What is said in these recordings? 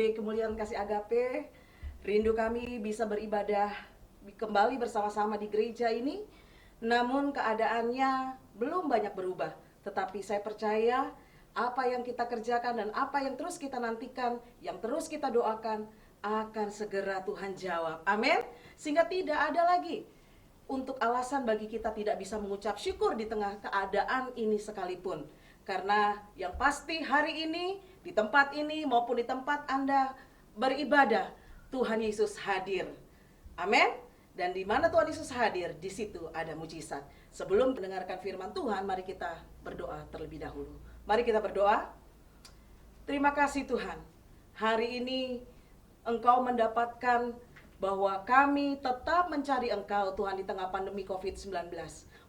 PGB Kemuliaan Kasih Agape, rindu kami bisa beribadah kembali bersama-sama di gereja ini. Namun keadaannya belum banyak berubah. Tetapi saya percaya apa yang kita kerjakan dan apa yang terus kita nantikan, yang terus kita doakan, akan segera Tuhan jawab. Amin. Sehingga tidak ada lagi untuk alasan bagi kita tidak bisa mengucap syukur di tengah keadaan ini sekalipun. Karena yang pasti hari ini, di tempat ini maupun di tempat Anda beribadah, Tuhan Yesus hadir. Amin. Dan di mana Tuhan Yesus hadir, di situ ada mujizat. Sebelum mendengarkan firman Tuhan, mari kita berdoa terlebih dahulu. Mari kita berdoa. Terima kasih Tuhan. Hari ini Engkau mendapatkan bahwa kami tetap mencari Engkau Tuhan di tengah pandemi COVID-19.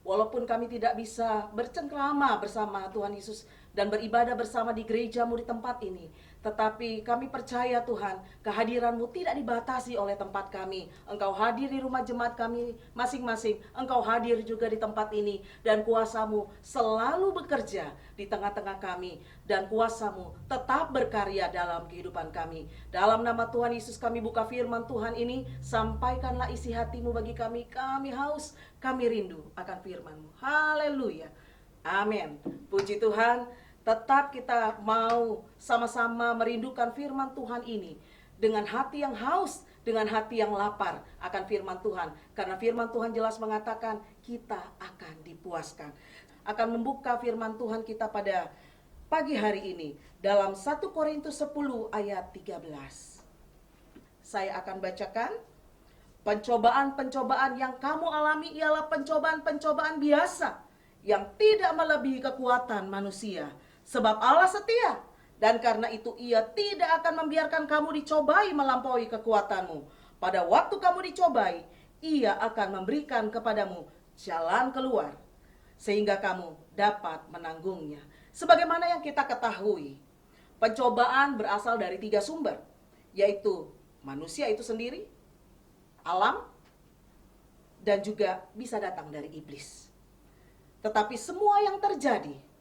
Walaupun kami tidak bisa bercengkrama bersama Tuhan Yesus dan beribadah bersama di gereja-Mu di tempat ini, tetapi kami percaya Tuhan, kehadiran-Mu tidak dibatasi oleh tempat kami. Engkau hadir di rumah jemaat kami masing-masing. Engkau hadir juga di tempat ini. Dan kuasa-Mu selalu bekerja di tengah-tengah kami. Dan kuasa-Mu tetap berkarya dalam kehidupan kami. Dalam nama Tuhan Yesus kami buka firman Tuhan ini. Sampaikanlah isi hati-Mu bagi kami. Kami haus, kami rindu akan firman-Mu. Haleluya. Amin. Puji Tuhan. Tetap kita mau sama-sama merindukan firman Tuhan ini dengan hati yang haus, dengan hati yang lapar akan firman Tuhan. Karena firman Tuhan jelas mengatakan kita akan dipuaskan. Akan membuka firman Tuhan kita pada pagi hari ini dalam 1 Korintus 10 ayat 13. Saya akan bacakan. Pencobaan-pencobaan yang kamu alami ialah pencobaan-pencobaan biasa yang tidak melebihi kekuatan manusia. Sebab Allah setia, dan karena itu Ia tidak akan membiarkan kamu dicobai melampaui kekuatanmu. Pada waktu kamu dicobai, Ia akan memberikan kepadamu jalan keluar, sehingga kamu dapat menanggungnya. Sebagaimana yang kita ketahui, pencobaan berasal dari 3 sumber, yaitu manusia itu sendiri, alam, dan juga bisa datang dari iblis. Tetapi semua yang terjadi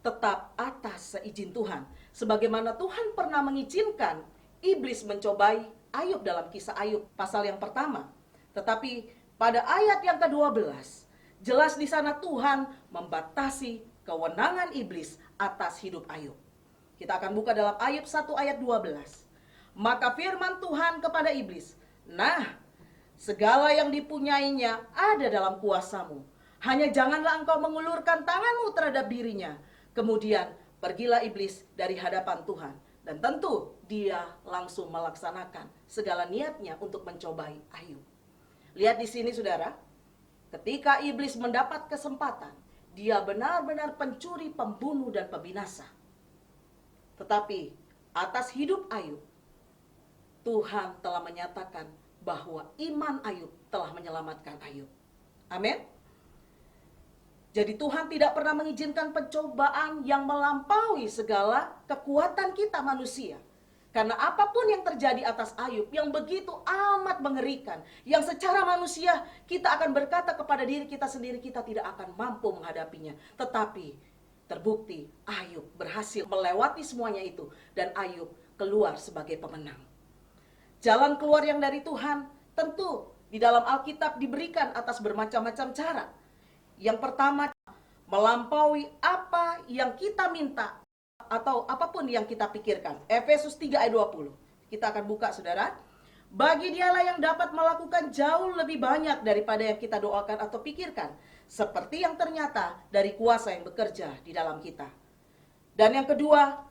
tetap atas seizin Tuhan. Sebagaimana Tuhan pernah mengizinkan iblis mencobai Ayub dalam kisah Ayub pasal yang pertama. Tetapi pada ayat yang ke-12, jelas di sana Tuhan membatasi kewenangan iblis atas hidup Ayub. Kita akan buka dalam Ayub 1 ayat 12. Maka firman Tuhan kepada iblis, "Nah, segala yang dipunyainya ada dalam kuasamu. Hanya janganlah engkau mengulurkan tanganmu terhadap dirinya." Kemudian pergilah iblis dari hadapan Tuhan. Dan tentu dia langsung melaksanakan segala niatnya untuk mencobai Ayub. Lihat di sini saudara. Ketika iblis mendapat kesempatan, dia benar-benar pencuri, pembunuh, dan pembinasa. Tetapi atas hidup Ayub, Tuhan telah menyatakan bahwa iman Ayub telah menyelamatkan Ayub. Amin. Jadi Tuhan tidak pernah mengizinkan pencobaan yang melampaui segala kekuatan kita manusia. Karena apapun yang terjadi atas Ayub yang begitu amat mengerikan, yang secara manusia kita akan berkata kepada diri kita sendiri kita tidak akan mampu menghadapinya. Tetapi terbukti Ayub berhasil melewati semuanya itu dan Ayub keluar sebagai pemenang. Jalan keluar yang dari Tuhan tentu di dalam Alkitab diberikan atas bermacam-macam cara. Yang pertama, melampaui apa yang kita minta atau apapun yang kita pikirkan. Efesus 3 ayat 20. Kita akan buka saudara. Bagi dialah yang dapat melakukan jauh lebih banyak daripada yang kita doakan atau pikirkan. Seperti yang ternyata dari kuasa yang bekerja di dalam kita. Dan yang kedua,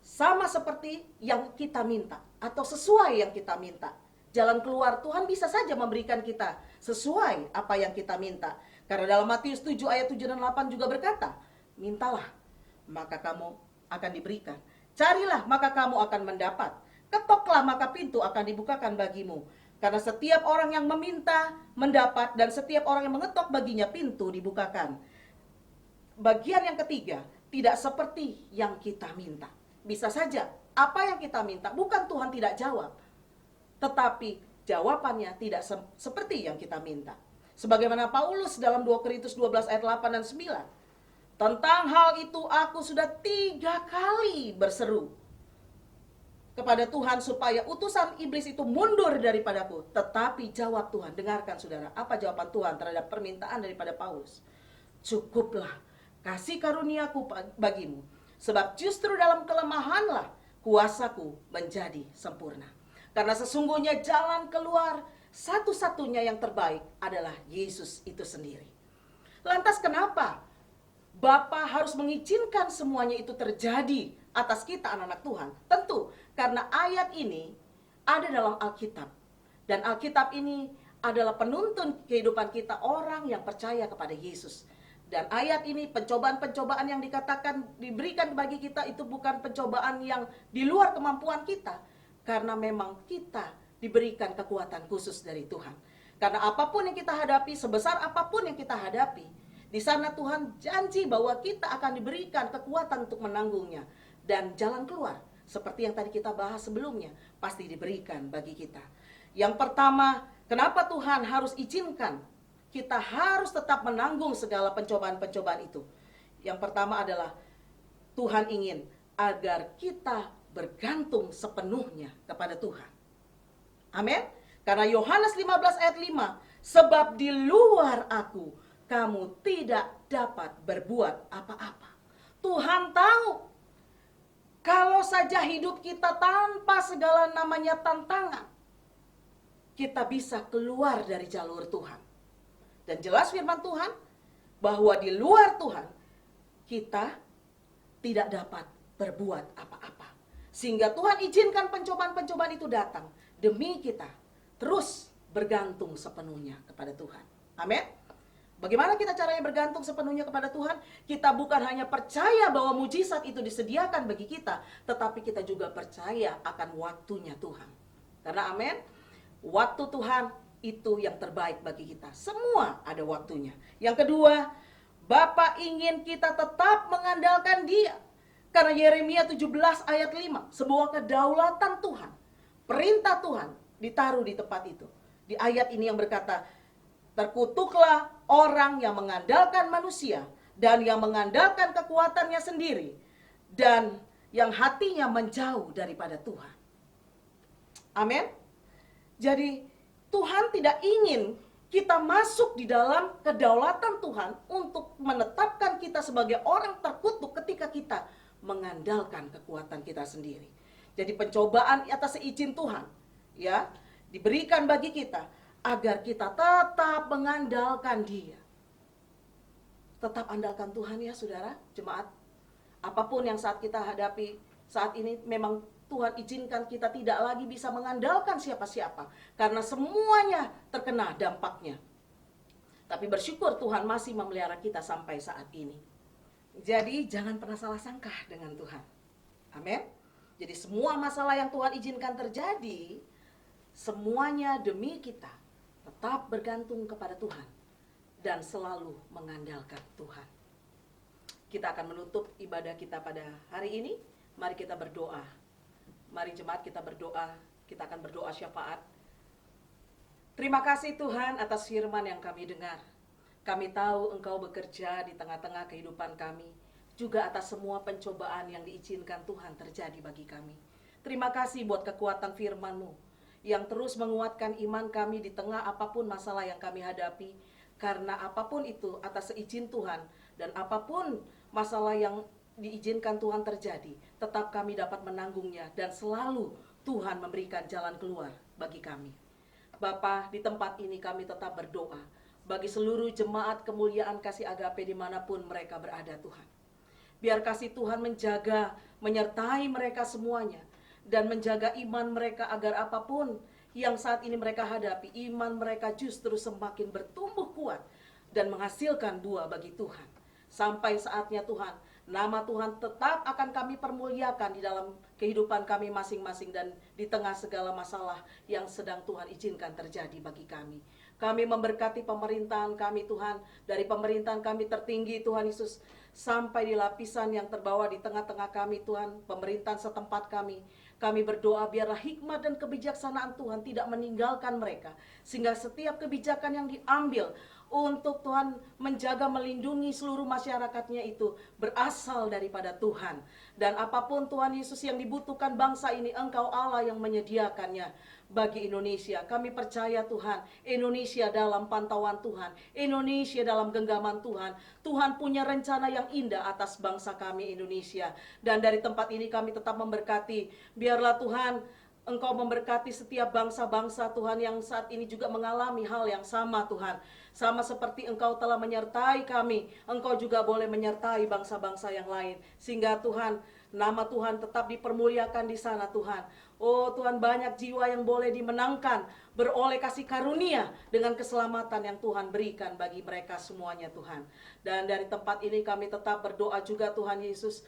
sama seperti yang kita minta atau sesuai yang kita minta. Jalan keluar Tuhan bisa saja memberikan kita sesuai apa yang kita minta. Karena dalam Matius 7 ayat 7 dan 8 juga berkata, mintalah maka kamu akan diberikan. Carilah maka kamu akan mendapat. Ketoklah maka pintu akan dibukakan bagimu. Karena setiap orang yang meminta mendapat dan setiap orang yang mengetok baginya pintu dibukakan. Bagian yang ketiga, tidak seperti yang kita minta. Bisa saja apa yang kita minta bukan Tuhan tidak jawab. Tetapi jawabannya tidak seperti yang kita minta. Sebagaimana Paulus dalam 2 Korintus 12 ayat 8 dan 9. Tentang hal itu aku sudah 3 kali berseru kepada Tuhan supaya utusan iblis itu mundur daripadaku. Tetapi jawab Tuhan, dengarkan saudara, apa jawaban Tuhan terhadap permintaan daripada Paulus? Cukuplah kasih karuniaku bagimu, sebab justru dalam kelemahanlah kuasaku menjadi sempurna. Karena sesungguhnya jalan keluar satu-satunya yang terbaik adalah Yesus itu sendiri. Lantas kenapa Bapa harus mengizinkan semuanya itu terjadi atas kita anak-anak Tuhan? Tentu karena ayat ini ada dalam Alkitab. Dan Alkitab ini adalah penuntun kehidupan kita orang yang percaya kepada Yesus. Dan ayat ini, pencobaan-pencobaan yang diberikan bagi kita itu bukan pencobaan yang di luar kemampuan kita. Karena memang kita diberikan kekuatan khusus dari Tuhan. Karena apapun yang kita hadapi, sebesar apapun yang kita hadapi, di sana Tuhan janji bahwa kita akan diberikan kekuatan untuk menanggungnya. Dan jalan keluar, seperti yang tadi kita bahas sebelumnya, pasti diberikan bagi kita. Yang pertama, kenapa Tuhan harus izinkan kita harus tetap menanggung segala pencobaan-pencobaan itu? Yang pertama adalah Tuhan ingin agar kita bergantung sepenuhnya kepada Tuhan. Amin. Karena Yohanes 15 ayat 5, sebab di luar aku kamu tidak dapat berbuat apa-apa. Tuhan tahu kalau saja hidup kita tanpa segala namanya tantangan, kita bisa keluar dari jalur Tuhan. Dan jelas firman Tuhan bahwa di luar Tuhan kita tidak dapat berbuat apa-apa. Sehingga Tuhan izinkan pencobaan-pencobaan itu datang demi kita terus bergantung sepenuhnya kepada Tuhan. Amin. Bagaimana kita caranya bergantung sepenuhnya kepada Tuhan? Kita bukan hanya percaya bahwa mujizat itu disediakan bagi kita, tetapi kita juga percaya akan waktunya Tuhan. Karena amin, waktu Tuhan itu yang terbaik bagi kita. Semua ada waktunya. Yang kedua, Bapa ingin kita tetap mengandalkan Dia. Karena Yeremia 17 ayat 5, sebuah kedaulatan Tuhan, perintah Tuhan ditaruh di tempat itu. Di ayat ini yang berkata, terkutuklah orang yang mengandalkan manusia dan yang mengandalkan kekuatannya sendiri dan yang hatinya menjauh daripada Tuhan. Amin. Jadi Tuhan tidak ingin kita masuk di dalam kedaulatan Tuhan untuk menetapkan kita sebagai orang terkutuk ketika kita mengandalkan kekuatan kita sendiri. Jadi pencobaan atas seizin Tuhan ya diberikan bagi kita agar kita tetap mengandalkan Dia. Tetap andalkan Tuhan ya saudara, jemaat. Apapun yang saat kita hadapi saat ini, memang Tuhan izinkan kita tidak lagi bisa mengandalkan siapa-siapa. Karena semuanya terkena dampaknya. Tapi bersyukur Tuhan masih memelihara kita sampai saat ini. Jadi jangan pernah salah sangka dengan Tuhan. Amin. Jadi semua masalah yang Tuhan izinkan terjadi, semuanya demi kita tetap bergantung kepada Tuhan dan selalu mengandalkan Tuhan. Kita akan menutup ibadah kita pada hari ini. Mari kita berdoa. Mari jemaat kita berdoa. Kita akan berdoa syafaat. Terima kasih Tuhan atas firman yang kami dengar. Kami tahu Engkau bekerja di tengah-tengah kehidupan kami. Juga atas semua pencobaan yang diizinkan Tuhan terjadi bagi kami. Terima kasih buat kekuatan firman-Mu yang terus menguatkan iman kami di tengah apapun masalah yang kami hadapi. Karena apapun itu atas seizin Tuhan dan apapun masalah yang diizinkan Tuhan terjadi, tetap kami dapat menanggungnya dan selalu Tuhan memberikan jalan keluar bagi kami. Bapa, di tempat ini kami tetap berdoa bagi seluruh jemaat kemuliaan kasih agape dimanapun mereka berada Tuhan. Biar kasih Tuhan menjaga, menyertai mereka semuanya dan menjaga iman mereka agar apapun yang saat ini mereka hadapi, iman mereka justru semakin bertumbuh kuat dan menghasilkan buah bagi Tuhan. Sampai saatnya Tuhan, nama Tuhan tetap akan kami permuliakan di dalam kehidupan kami masing-masing dan di tengah segala masalah yang sedang Tuhan izinkan terjadi bagi kami. Kami memberkati pemerintahan kami Tuhan, dari pemerintahan kami tertinggi Tuhan Yesus, sampai di lapisan yang terbawa di tengah-tengah kami Tuhan, pemerintahan setempat kami. Kami berdoa biarlah hikmat dan kebijaksanaan Tuhan tidak meninggalkan mereka, sehingga setiap kebijakan yang diambil untuk Tuhan menjaga melindungi seluruh masyarakatnya itu berasal daripada Tuhan. Dan apapun Tuhan Yesus yang dibutuhkan bangsa ini, Engkau Allah yang menyediakannya bagi Indonesia. Kami percaya Tuhan, Indonesia dalam pantauan Tuhan, Indonesia dalam genggaman Tuhan. Tuhan punya rencana yang indah atas bangsa kami Indonesia. Dan dari tempat ini kami tetap memberkati, biarlah Tuhan Engkau memberkati setiap bangsa-bangsa Tuhan yang saat ini juga mengalami hal yang sama Tuhan. Sama seperti Engkau telah menyertai kami, Engkau juga boleh menyertai bangsa-bangsa yang lain. Sehingga Tuhan, nama Tuhan tetap dipermuliakan di sana Tuhan. Oh Tuhan, banyak jiwa yang boleh dimenangkan, beroleh kasih karunia dengan keselamatan yang Tuhan berikan bagi mereka semuanya Tuhan. Dan dari tempat ini kami tetap berdoa juga Tuhan Yesus.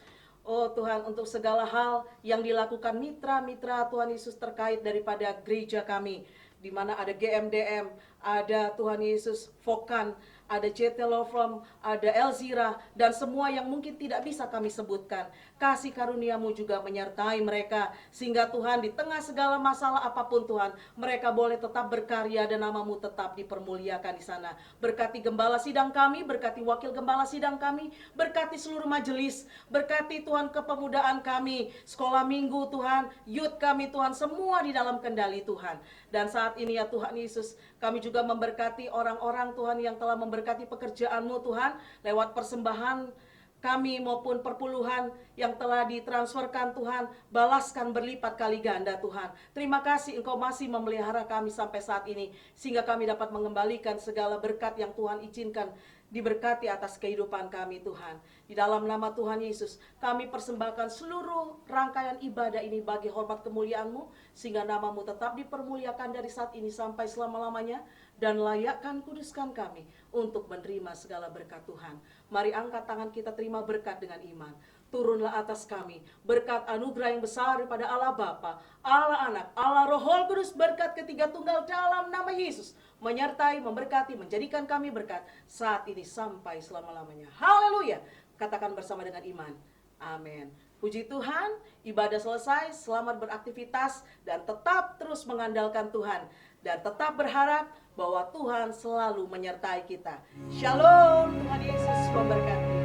Oh Tuhan, untuk segala hal yang dilakukan mitra-mitra Tuhan Yesus terkait daripada gereja kami, di mana ada GMDM, ada Tuhan Yesus Fokan, ada JT Law Firm, ada Elzira, dan semua yang mungkin tidak bisa kami sebutkan. Kasih karunia-Mu juga menyertai mereka, sehingga Tuhan di tengah segala masalah apapun Tuhan, mereka boleh tetap berkarya dan nama-Mu tetap dipermuliakan di sana. Berkati gembala sidang kami, berkati wakil gembala sidang kami, berkati seluruh majelis, berkati Tuhan kepemudaan kami, sekolah minggu Tuhan, youth kami Tuhan, semua di dalam kendali Tuhan. Dan saat ini ya Tuhan Yesus, kami juga memberkati orang-orang Tuhan yang telah memberkati pekerjaan-Mu Tuhan, lewat persembahan kami maupun perpuluhan yang telah ditransferkan Tuhan, balaskan berlipat kali ganda Tuhan. Terima kasih Engkau masih memelihara kami sampai saat ini, sehingga kami dapat mengembalikan segala berkat yang Tuhan izinkan diberkati atas kehidupan kami Tuhan. Di dalam nama Tuhan Yesus, kami persembahkan seluruh rangkaian ibadah ini bagi hormat kemuliaan-Mu, sehingga nama-Mu tetap dipermuliakan dari saat ini sampai selama-lamanya, dan layakkan kuduskan kami untuk menerima segala berkat Tuhan. Mari angkat tangan kita terima berkat dengan iman. Turunlah atas kami berkat anugerah yang besar daripada Allah Bapa, Allah Anak, Allah Roh Kudus, berkat ketiga tunggal dalam nama Yesus, menyertai, memberkati, menjadikan kami berkat saat ini sampai selama-lamanya. Haleluya. Katakan bersama dengan iman. Amin. Puji Tuhan, ibadah selesai, selamat beraktivitas, dan tetap terus mengandalkan Tuhan. Dan tetap berharap bahwa Tuhan selalu menyertai kita. Shalom, Tuhan Yesus memberkati.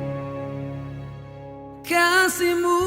Kasih-Mu